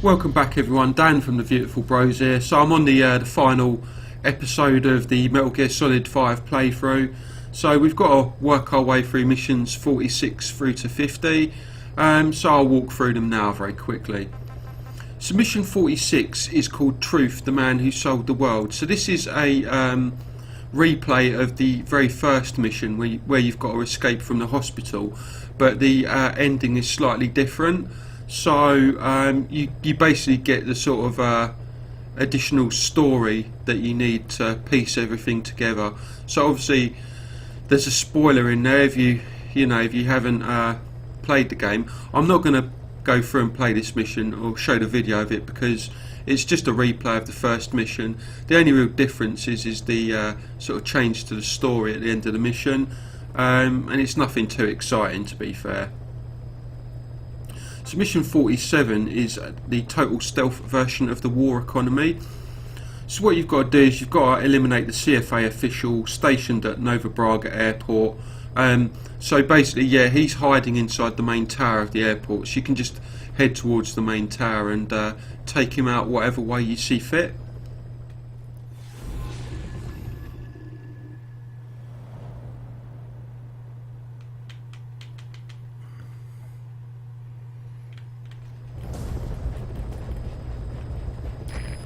Welcome back everyone, Dan from the Viewtiful Bros here. So I'm on the final episode of the Metal Gear Solid 5 playthrough. So we've got to work our way through missions 46 through to 50. So I'll walk through them now very quickly. So mission 46 is called Truth, the Man Who Sold the World. So this is a replay of the very first mission where you've got to escape from the hospital, but the ending is slightly different. So you basically get the sort of additional story that you need to piece everything together. So obviously there's a spoiler in there if you haven't played the game. I'm not going to go through and play this mission or show the video of it because it's just a replay of the first mission. The only real difference is the sort of change to the story at the end of the mission, and it's nothing too exciting, to be fair. So mission 47 is the total stealth version of the war economy. So what you've got to do is you've got to eliminate the CFA official stationed at Nova Braga airport. So basically, yeah, he's hiding inside the main tower of the airport, so you can just head towards the main tower and take him out whatever way you see fit.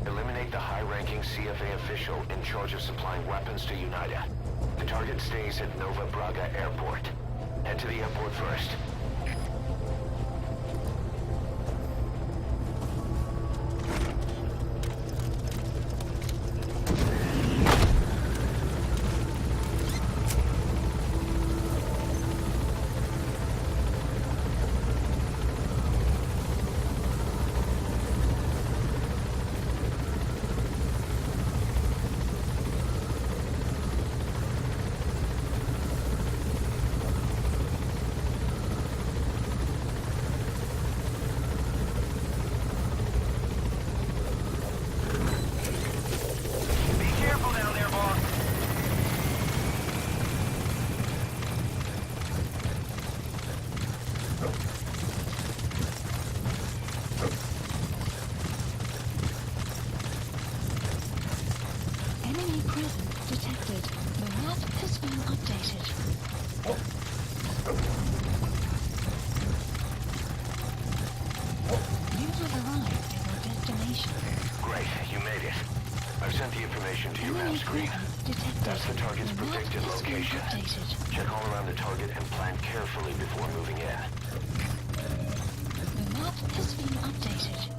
Eliminate the high-ranking CFA official in charge of supplying weapons to United. The target stays at Nova Braga Airport. Head to the airport first. Enemy presence detected. The map has been updated. You have arrived at your destination. Great, you made it. I've sent the information to your map Enemy screen. presence detected. That's the target's The map predicted has been location. updated. Check all around the target and plan carefully before moving in. The map has been updated.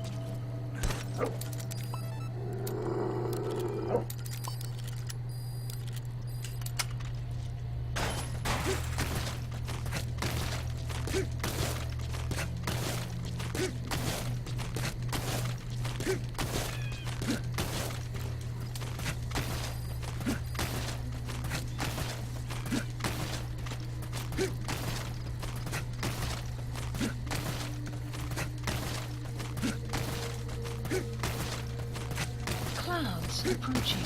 Clouds approaching.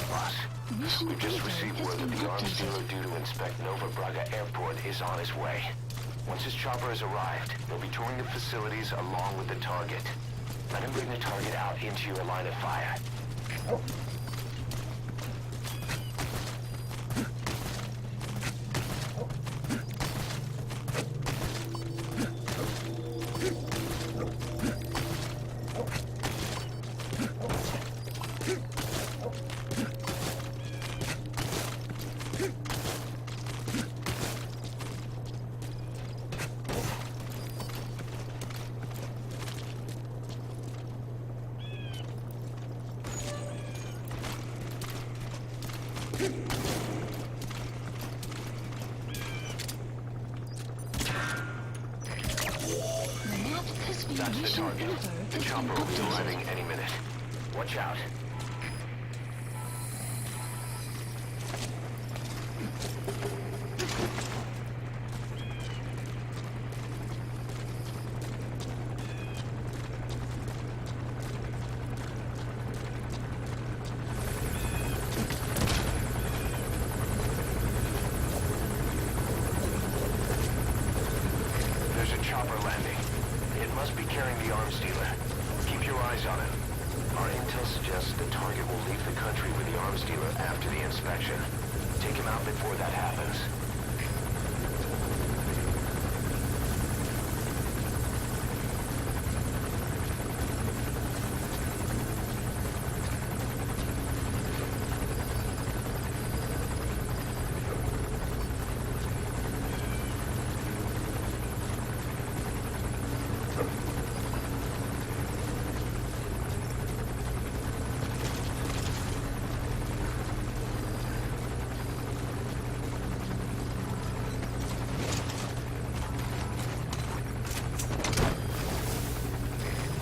Boss, Mission we've just info received has word been that the arms dealer updated. due to inspect Nova Braga Airport is on his way. Once his chopper has arrived, they'll be touring the facilities along with the target. Let him bring the target out into your line of fire. That's the target. The chopper will be arriving any minute. Watch out. our landing. It must be carrying the arms dealer. Keep your eyes on it. Our intel suggests the target will leave the country with the arms dealer after the inspection. Take him out before that happens.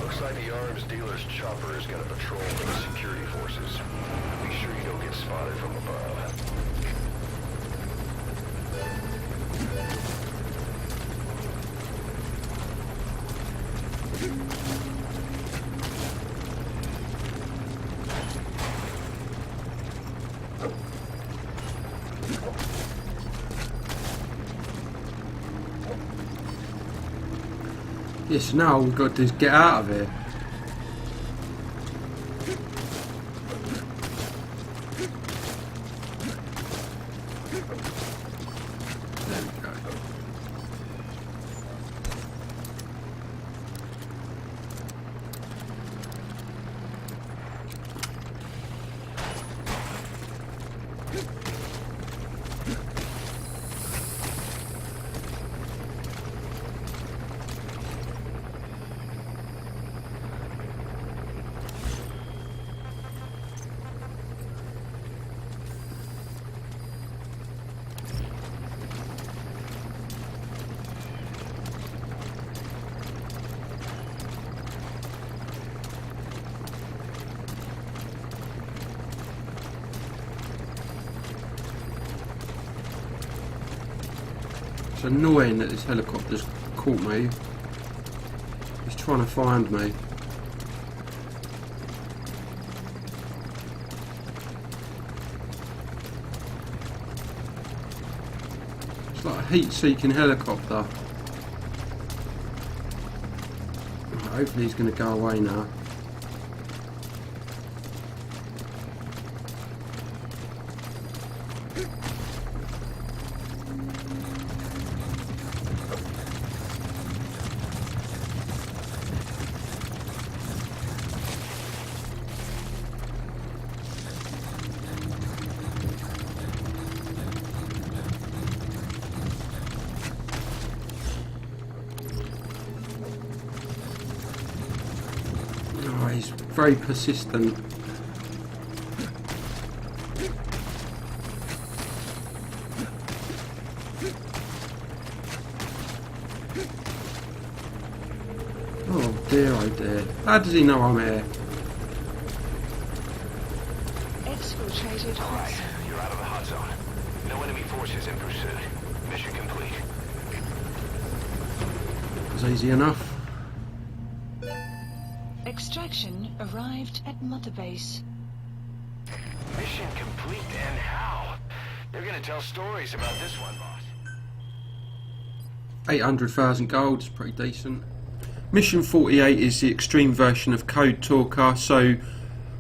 Looks like the arms dealer's chopper is gonna patrol with the security forces. Be sure you don't get spotted from above. Yes, now we've got to get out of here. There we go. It's annoying that this helicopter's caught me. He's trying to find me. It's like a heat-seeking helicopter. Hopefully he's going to go away now. Oh, he's very persistent. Oh dear, oh dear. How does he know I'm here? Exfiltrated hot Alright, zone. you're out of the hot zone. No enemy forces in pursuit. Mission complete. It's easy enough. Extraction arrived at Mother Base. Mission complete, and how? They're gonna tell stories about this one, boss. 800,000 gold is pretty decent. Mission 48 is the extreme version of Code Talker, so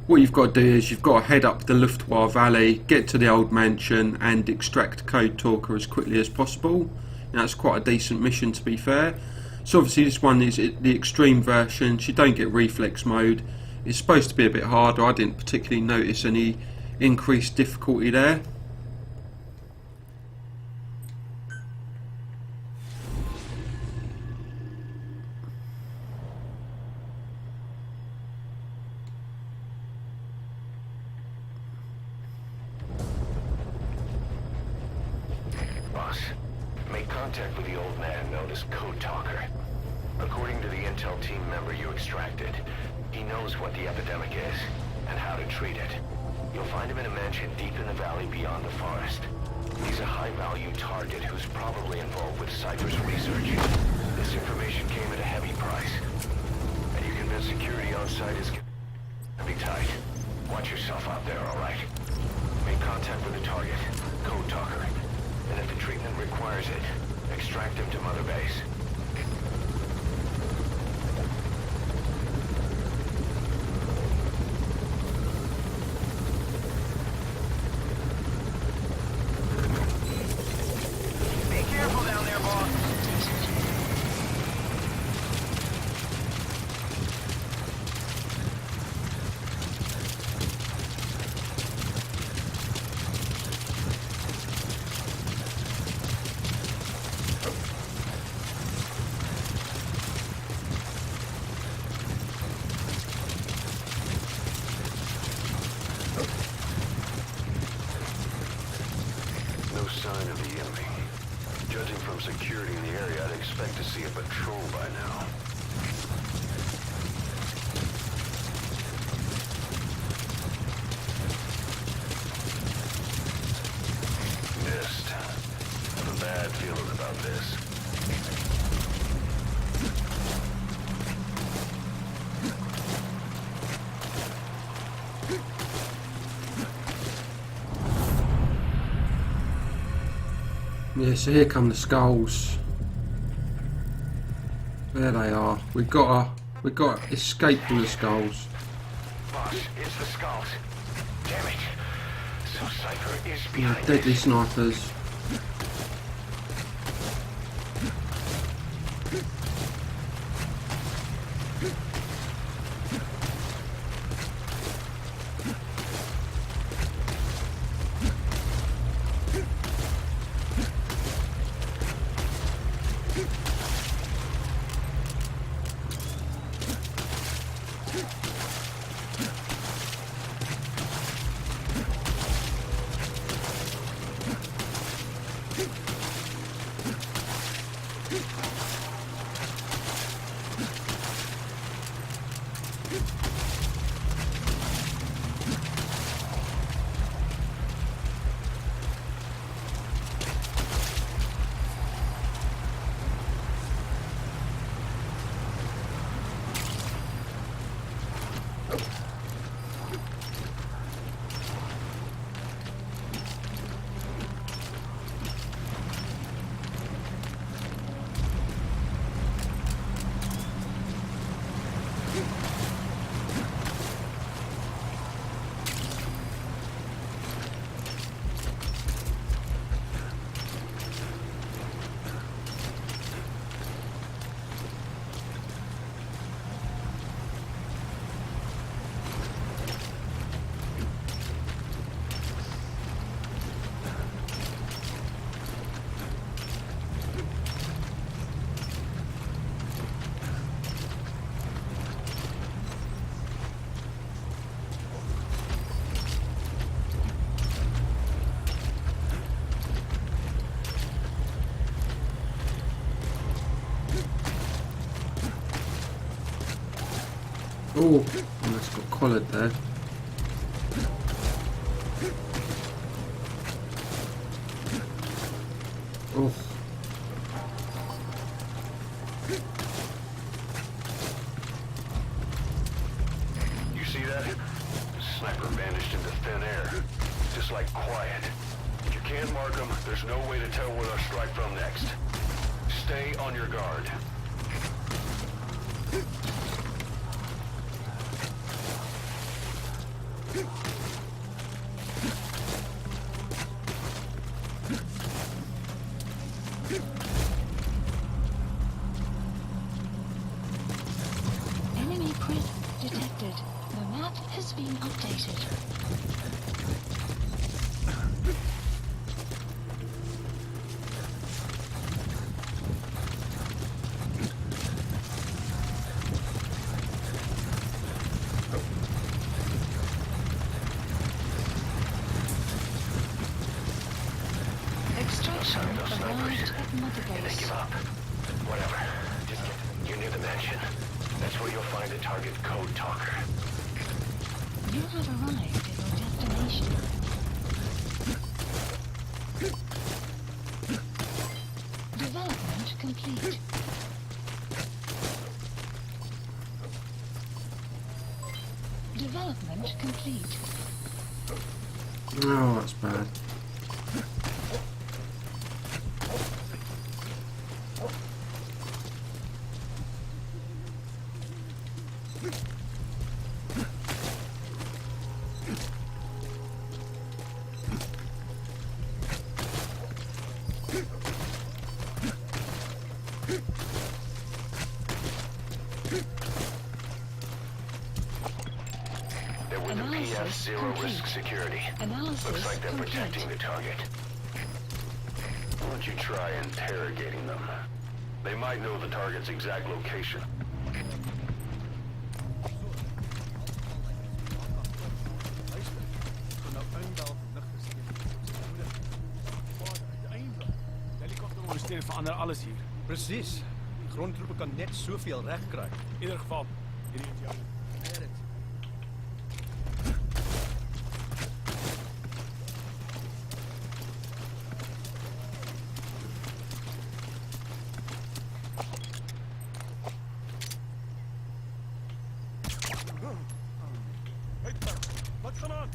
what you've got to do is you've got to head up the Luftwaffe Valley, get to the old mansion and extract Code Talker as quickly as possible. And that's quite a decent mission, to be fair. So obviously this one is the extreme version, so you don't get reflex mode. It's supposed to be a bit harder. I didn't particularly notice any increased difficulty there. Boss, make contact with the old man known as Code Talker. According to the intel team member you extracted, he knows what the epidemic is and how to treat it. You'll find him in a mansion deep in the valley beyond the forest. He's a high-value target who's probably involved with Cypher's research. This information came at a heavy price. And you convince security on site is gonna be tight. Watch yourself out there, alright? Make contact with the target, Code Talker. And if the treatment requires it, extract him to Mother Base. sign of the enemy. Judging from security in the area, I'd expect to see a patrol by now. Missed. I have a bad feeling about this. Yeah, so here come the skulls. There they are. We've got to escape from the skulls. Boss, it's the skulls. Damn it. So Cypher is Yeah, behind deadly this. snipers. Oh, that's got collared there. Oh. You see that? Sniper vanished into thin air. Just like quiet. You can't mark them. There's no way to tell where they'll strike from next. Stay on your guard. Enemy presence detected. The map has been updated. Extraction arrived at Mother They Base. give up. Whatever. Just get. You're near the mansion. That's where you'll find a target code talker. You have arrived at your destination. Development complete. Development complete. Oh, that's bad. They're with the Analysis PF zero complete. risk security. Analysis Looks like they're complete. protecting the target. Why don't you try interrogating them? They might know the target's exact location. Grondsysteem verander alles hier. Presies. Die grondtroepe kan net soveel reg kry. In ieder geval, hierdie is jou. Wat gaan aan?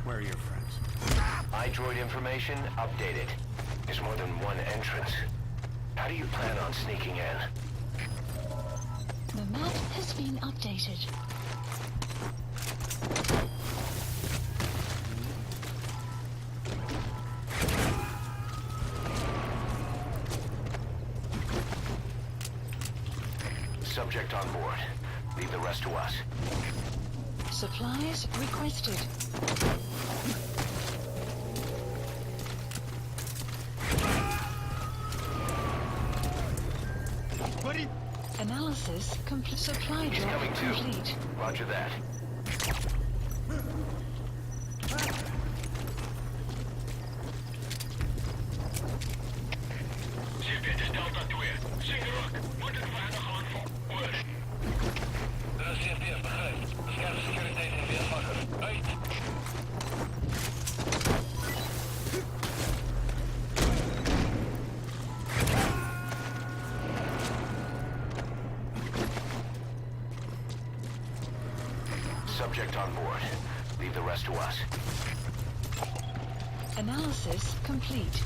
Where are your friends? iDroid information updated. There's more than one entrance. How do you plan on sneaking in? The map has been updated. Subject on board. Leave the rest to us. Supplies requested. Buddy, Analysis complete. Supply He's drop coming too. complete. Roger that. Subject on board. Leave the rest to us. Analysis complete.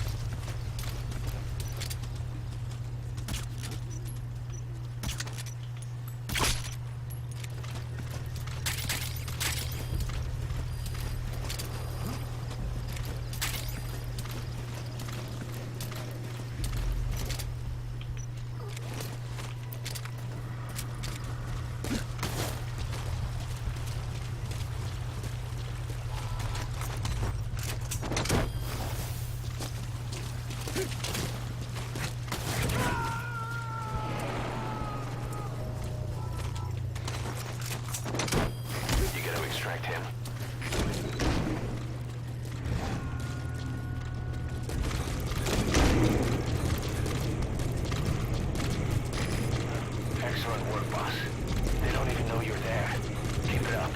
You gotta extract him. Excellent work, boss. They don't even know you're there. Keep it up.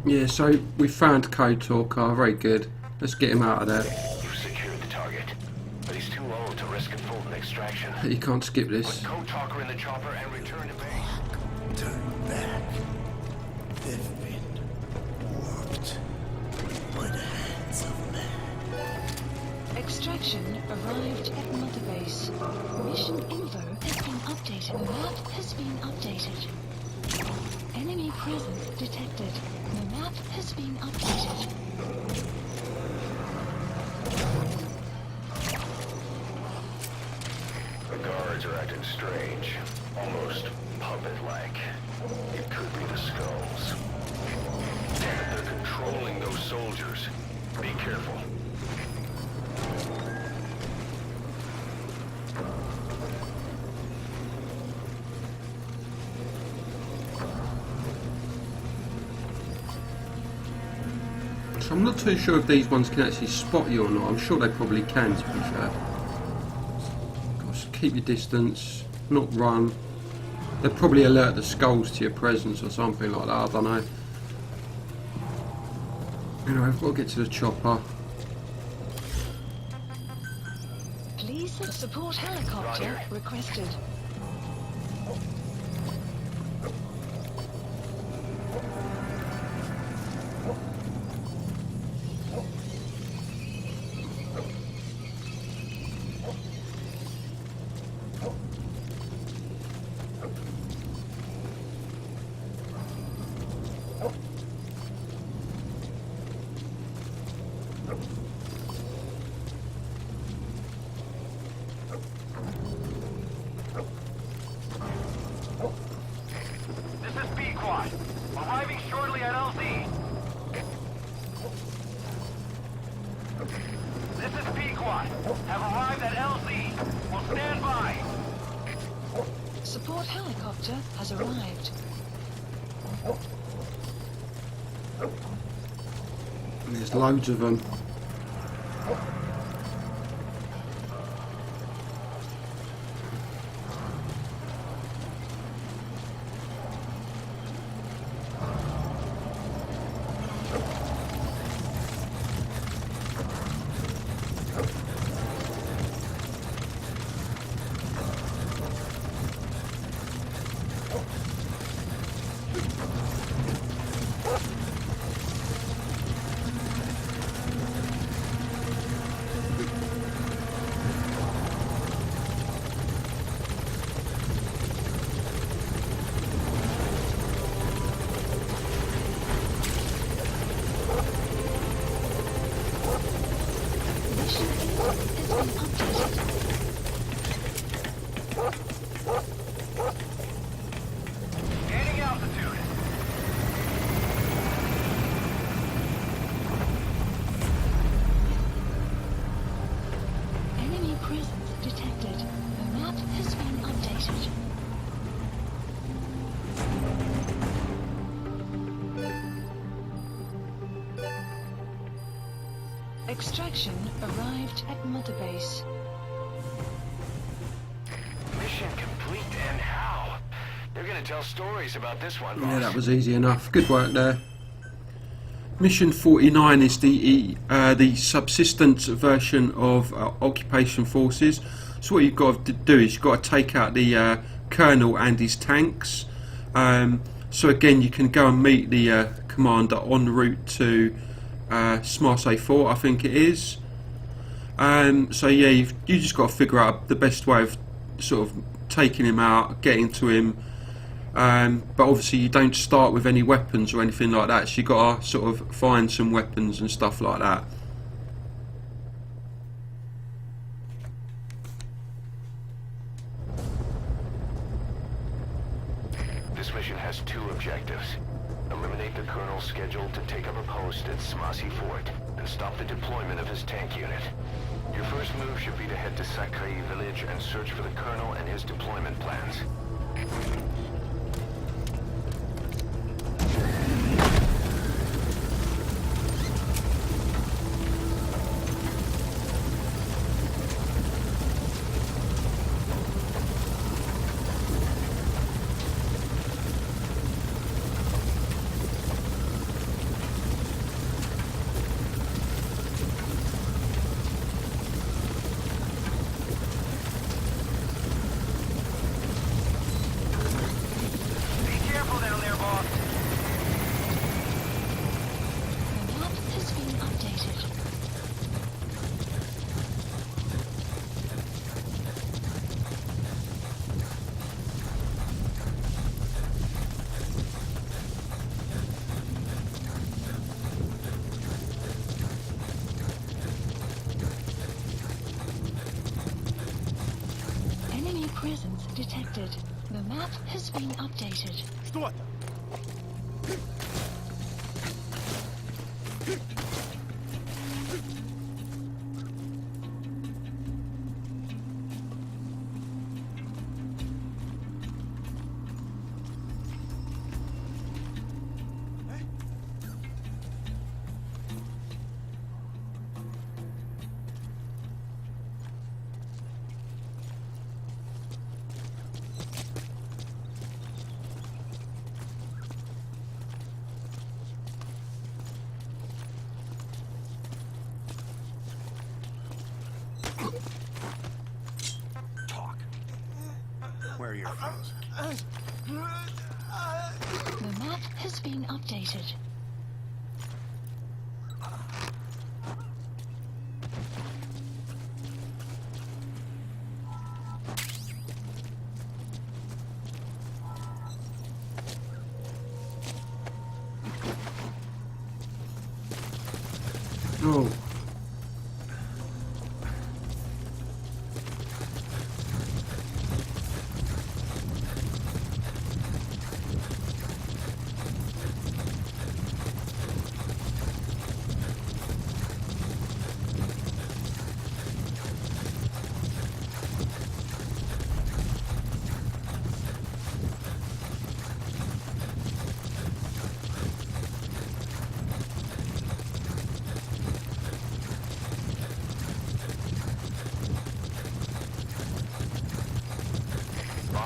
Yeah, so we found Code Talker, very good. Let's get him out of there. You've secured the target, but he's too old to risk a full extraction. You can't skip Put this. Code Talker in the chopper and return to base. Turn back. They've been warped by the hands of man. Extraction arrived at Mother Base. Mission info has been updated. The map has been updated. Enemy presence detected. The map has been updated. The guards are acting strange, almost puppet-like. It could be the skulls. Damn it, they're controlling those soldiers. Be careful. So I'm not too sure if these ones can actually spot you or not. I'm sure they probably can, to be fair. Gosh, keep your distance, not run. They'll probably alert the skulls to your presence or something like that, I don't know. Anyway, I've got to get to the chopper. Please support helicopter Roger. requested. Support helicopter has arrived. And there's loads of them. Mission info has been updated. Gaining altitude. Enemy presence detected. The map has been updated. Extraction arrived at Mother Base. Mission complete, and how? They're gonna tell stories about this one, boss. Yeah, that was easy enough. Good work there. Mission 49 is the subsistence version of occupation forces. So what you've got to do is you've got to take out the colonel and his tanks. So again, you can go and meet the commander en route to Smarse 4, I think it is. So yeah, you just got to figure out the best way of sort of taking him out, getting to him. But obviously you don't start with any weapons or anything like that, so you got to sort of find some weapons and stuff like that. This mission has two objectives. Eliminate the colonel scheduled to take up a post at Smassi Fort and stop the deployment of his tank unit. Your first move should be to head to Sakai village and search for the colonel and his deployment plans. The map has been updated. Enemy presence detected. The map has been updated. Что это? Talk. Where are your friends? The map has been updated. Oh,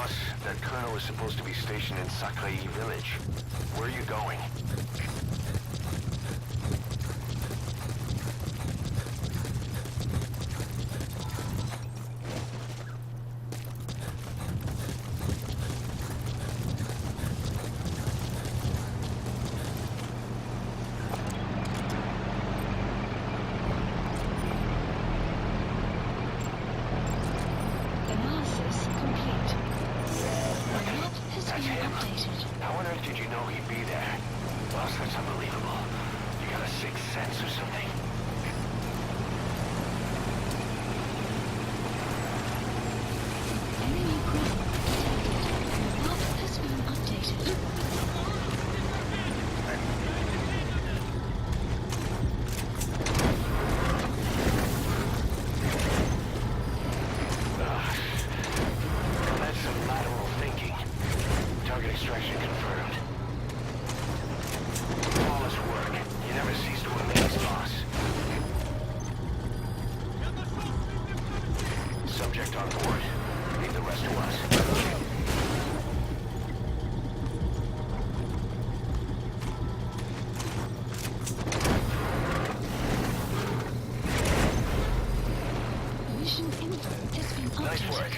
Boss, that colonel is supposed to be stationed in Sakai village. Where are you going? Analysis complete. The map has That's been him. updated. How on earth did you know he'd be there? Boss, that's unbelievable. You got a sixth sense or something? Enemy presence detected. The map has been updated. That's some lateral thinking. Target extraction confirmed. Flawless work. You never cease to amaze, boss. Subject on board. Leave the rest to us. Mission info has been updated. Nice work.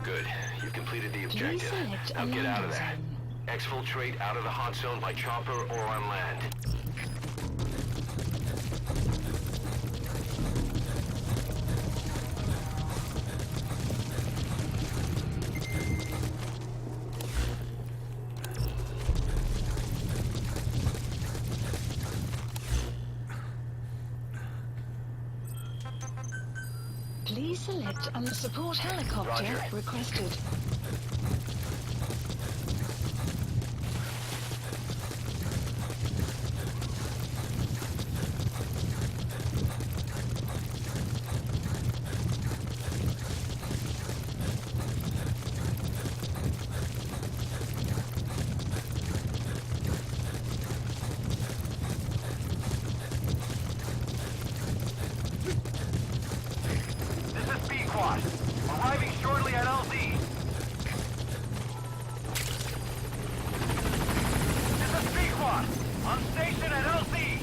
Good. You've completed the Please objective. select Now a get out of landing there. zone. Exfiltrate out of the hot zone by chopper or on land. Please select a support helicopter Roger. requested. This is B-Quad. Arriving shortly at LZ. This is B-Quad. On station at LZ.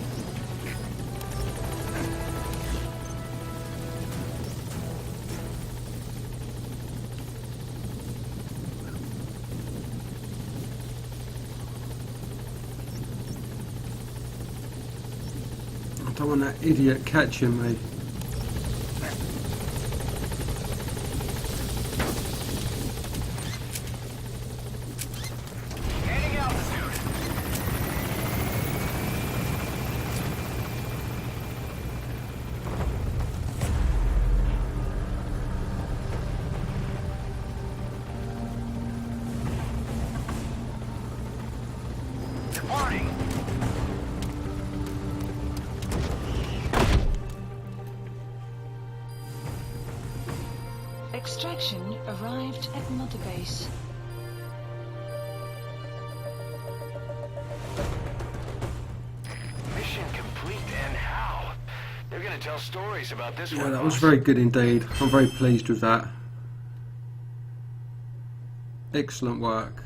I don't want that idiot catching me. Gaining altitude. Departing. Extraction arrived at Mother Base. Mission complete, and how? They're gonna tell stories about this Yeah, one. that was boss. very good indeed. I'm very pleased with that. Excellent work.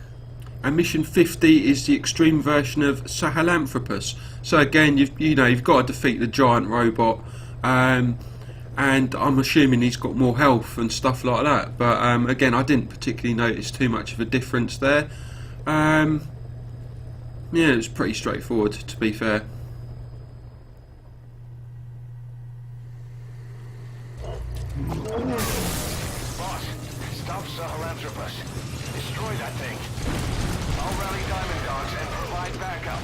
And mission 50 is the extreme version of Sahelanthropus. So again, you've got to defeat the giant robot, and I'm assuming he's got more health and stuff like that. But again, I didn't particularly notice too much of a difference there. Yeah, it was pretty straightforward, to be fair. Boss, stop Sahelanthropus. Destroy that thing. I'll rally Diamond Dogs and provide backup.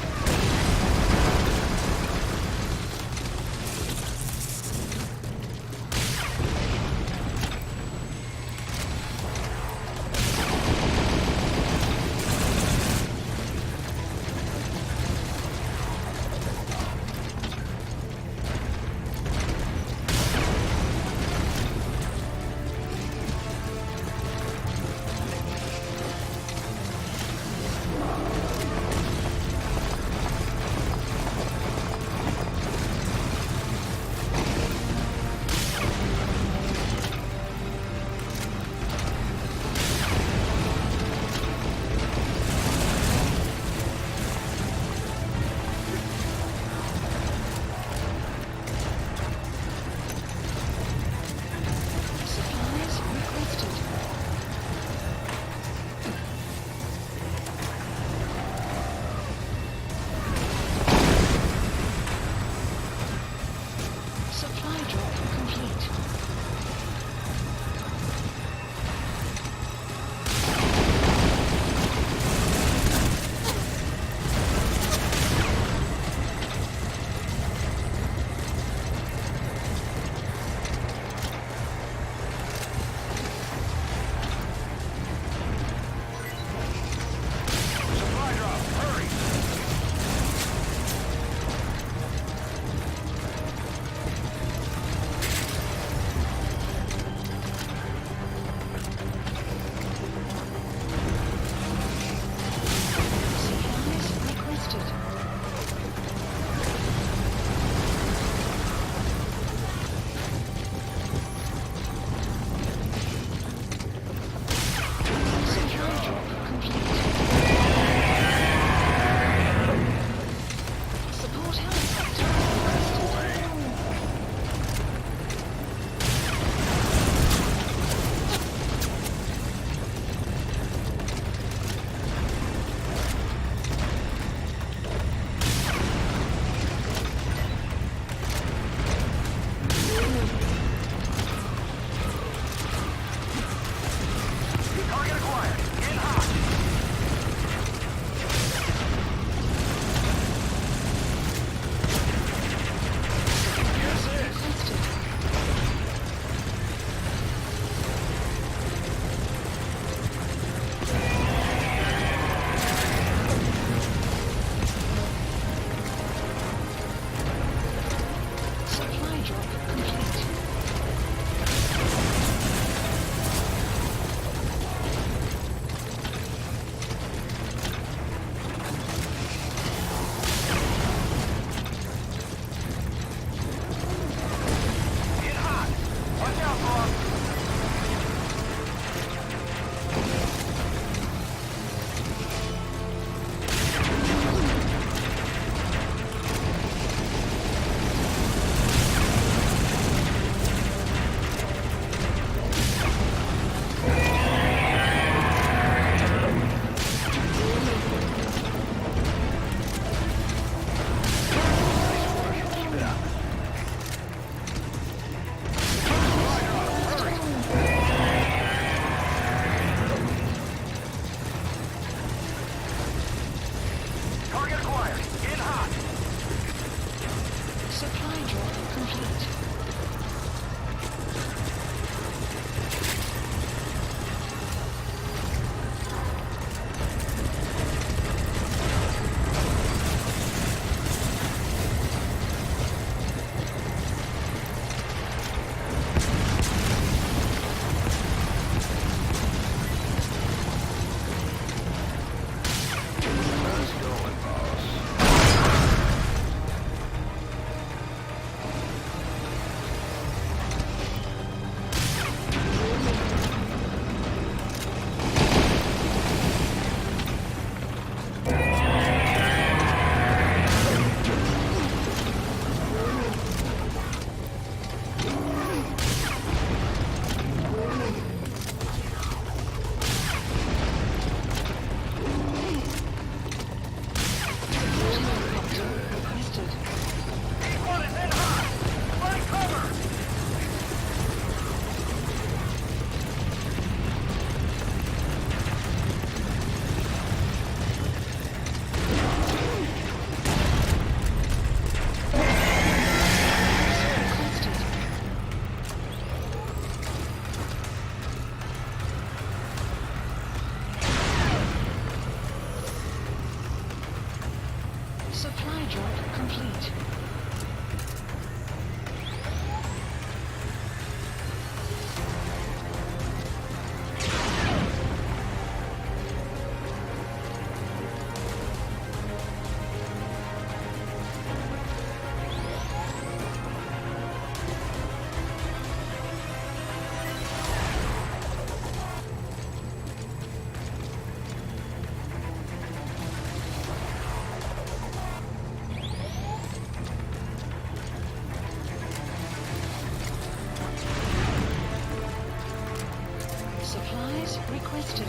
Supplies requested.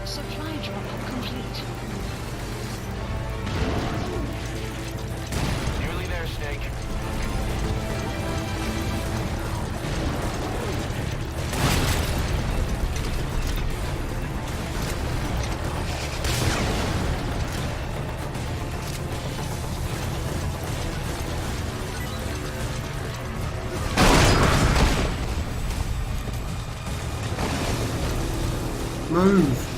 Supply drop complete. Nearly there, Snake. Move.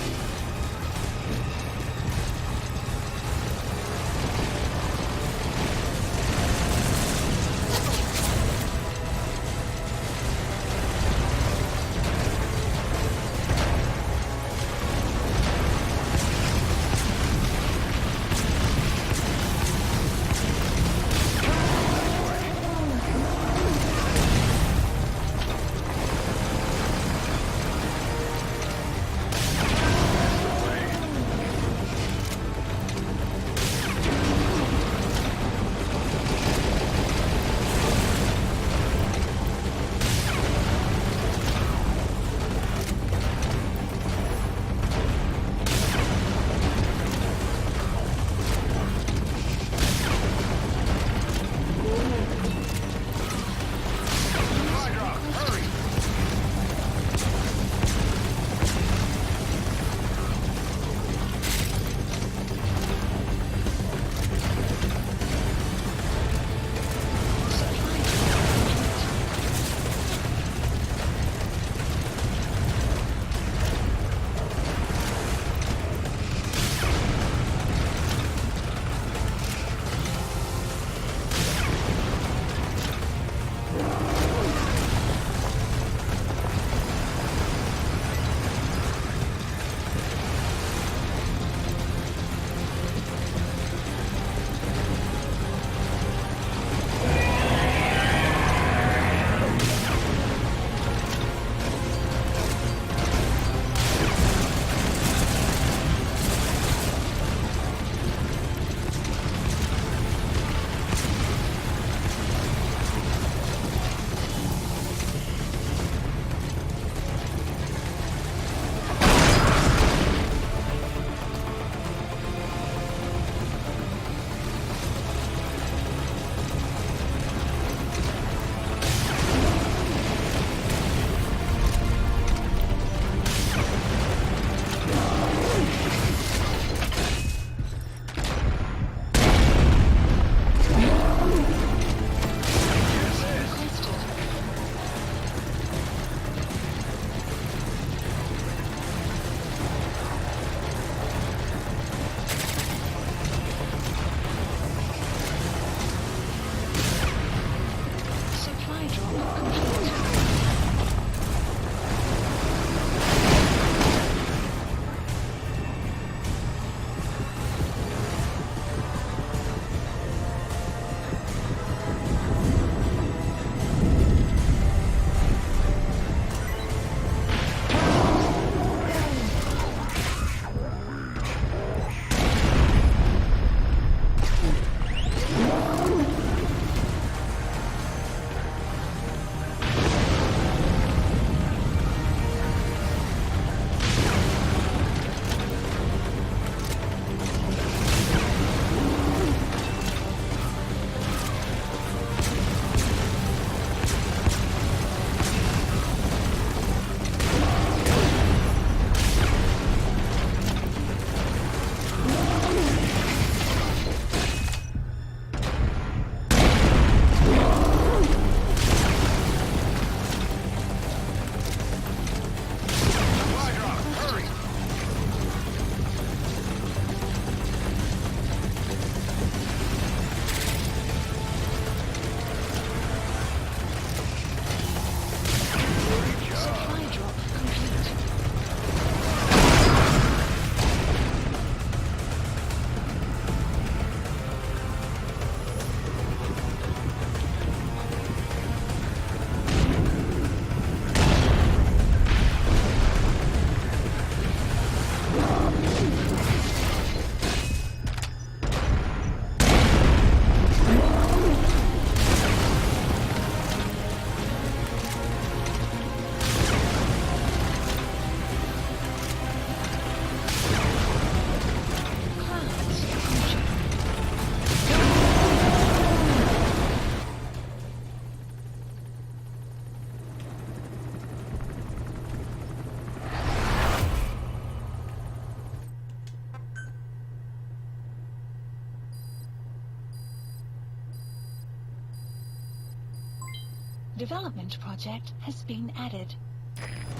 Development project has been added.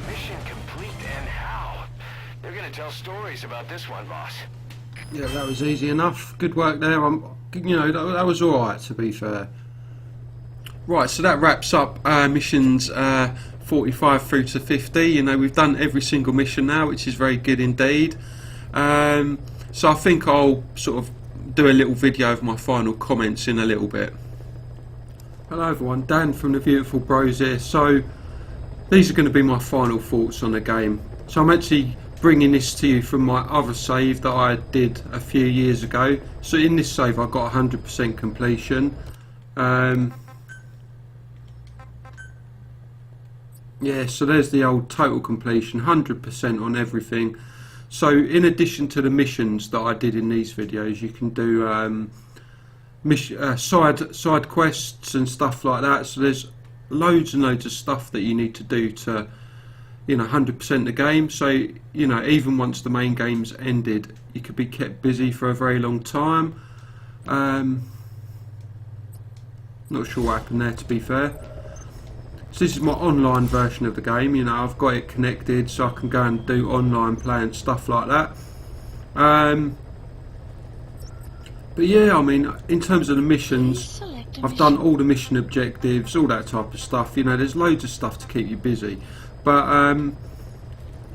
Mission complete, and how? They're gonna tell stories about this one, boss. Yeah, that was easy enough. Good work there. You know, that was all right, to be fair. Right, so that wraps up missions 45 through to 50. You know, we've done every single mission now, which is very good indeed. So I think I'll sort of do a little video of my final comments in a little bit. Hello everyone, Dan from the Viewtiful Bros here. So these are going to be my final thoughts on the game. So I'm actually bringing this to you from my other save that I did a few years ago. So in this save I got 100% completion. Yeah, so there's the old total completion, 100% on everything. So in addition to the missions that I did in these videos, you can do side quests and stuff like that. So there's loads and loads of stuff that you need to do to, you know, 100% the game. So, you know, even once the main game's ended, you could be kept busy for a very long time. Not sure what happened there, to be fair. So this is my online version of the game. You know, I've got it connected so I can go and do online play and stuff like that. But yeah, I mean, in terms of the missions, I've done all the mission objectives, all that type of stuff. You know, there's loads of stuff to keep you busy. But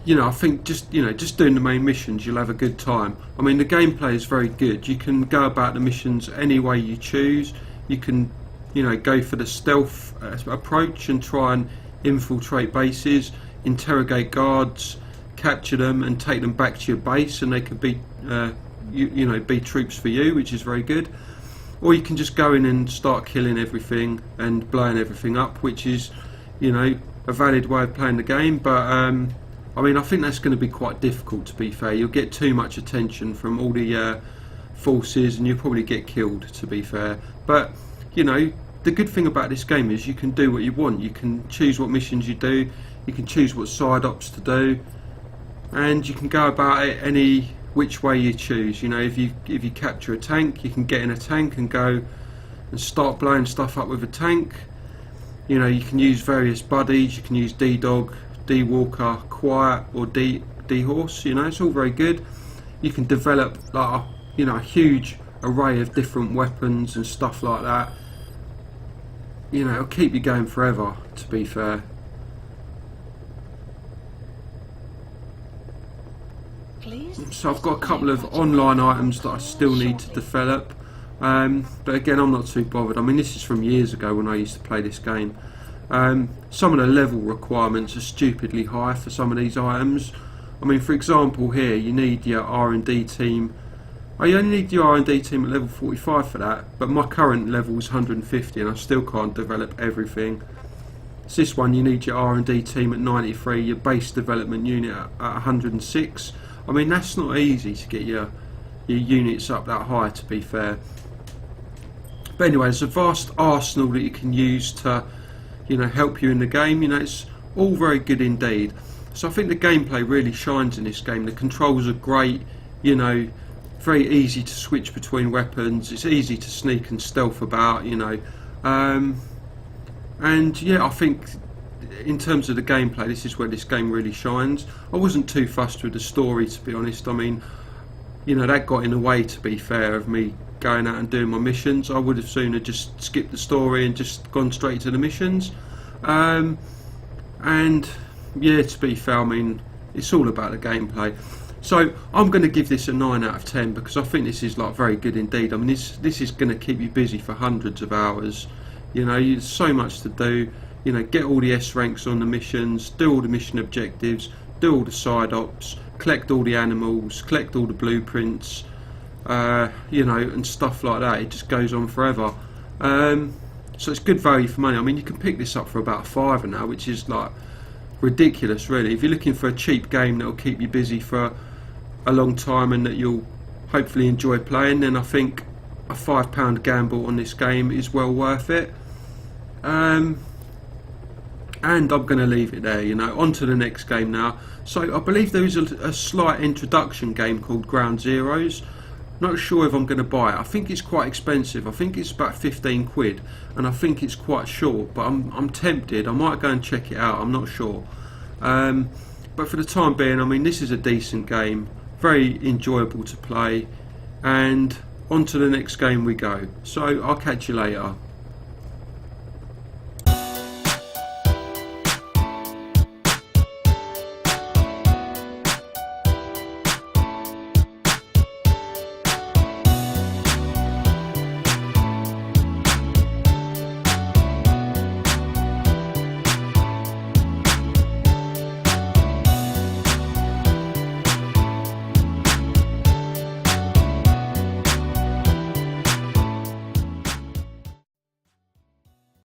you know, I think just doing the main missions, you'll have a good time. I mean, the gameplay is very good. You can go about the missions any way you choose. You can, you know, go for the stealth approach and try and infiltrate bases, interrogate guards, capture them and take them back to your base, and they could be you know, be troops for you, which is very good. Or you can just go in and start killing everything and blowing everything up, which is, you know, a valid way of playing the game. But I mean, I think that's going to be quite difficult, to be fair. You'll get too much attention from all the forces and you'll probably get killed, to be fair. But, you know, the good thing about this game is you can do what you want. You can choose what missions you do, you can choose what side ops to do, and you can go about it any which way you choose. You know, if you capture a tank, you can get in a tank and go and start blowing stuff up with a tank. You know, you can use various buddies. You can use D-Dog, D-Walker, Quiet, or D-Horse. You know, it's all very good. You can develop, like, you know, a huge array of different weapons and stuff like that. You know, it'll keep you going forever, to be fair. So I've got a couple of online items that I still need to develop, but again, I'm not too bothered. I mean, this is from years ago when I used to play this game. Some of the level requirements are stupidly high for some of these items. I mean, for example, here you need your R&D team. Oh, you only need your R&D team at level 45 for that, but my current level is 150 and I still can't develop everything. So this one, you need your R&D team at 93, your base development unit at 106. I mean, that's not easy to get your units up that high, to be fair. But anyway, there's a vast arsenal that you can use to, you know, help you in the game. You know, it's all very good indeed. So I think the gameplay really shines in this game. The controls are great, you know, very easy to switch between weapons. It's easy to sneak and stealth about, you know. And yeah, I think in terms of the gameplay, this is where this game really shines. I wasn't too fussed with the story, to be honest. I mean, you know, that got in the way, to be fair, of me going out and doing my missions. I would have sooner just skipped the story and just gone straight to the missions. And yeah, to be fair, I mean, it's all about the gameplay. So I'm going to give this a 9 out of 10 because I think this is like very good indeed. I mean, this is going to keep you busy for hundreds of hours. You know, there's so much to do. You know, get all the S ranks on the missions, do all the mission objectives, do all the side ops, collect all the animals, collect all the blueprints, you know, and stuff like that. It just goes on forever. So it's good value for money. I mean, you can pick this up for about £5 now, which is like ridiculous, really. If you're looking for a cheap game that'll keep you busy for a long time and that you'll hopefully enjoy playing, then I think a £5 gamble on this game is well worth it. And I'm going to leave it there, you know. On to the next game now. So I believe there is a slight introduction game called Ground Zeroes. Not sure if I'm going to buy it. I think it's quite expensive. I think it's about 15 quid, and I think it's quite short, but I'm tempted. I might go and check it out. I'm not sure. But for the time being, I mean, this is a decent game, very enjoyable to play, and on to the next game we go. So I'll catch you later.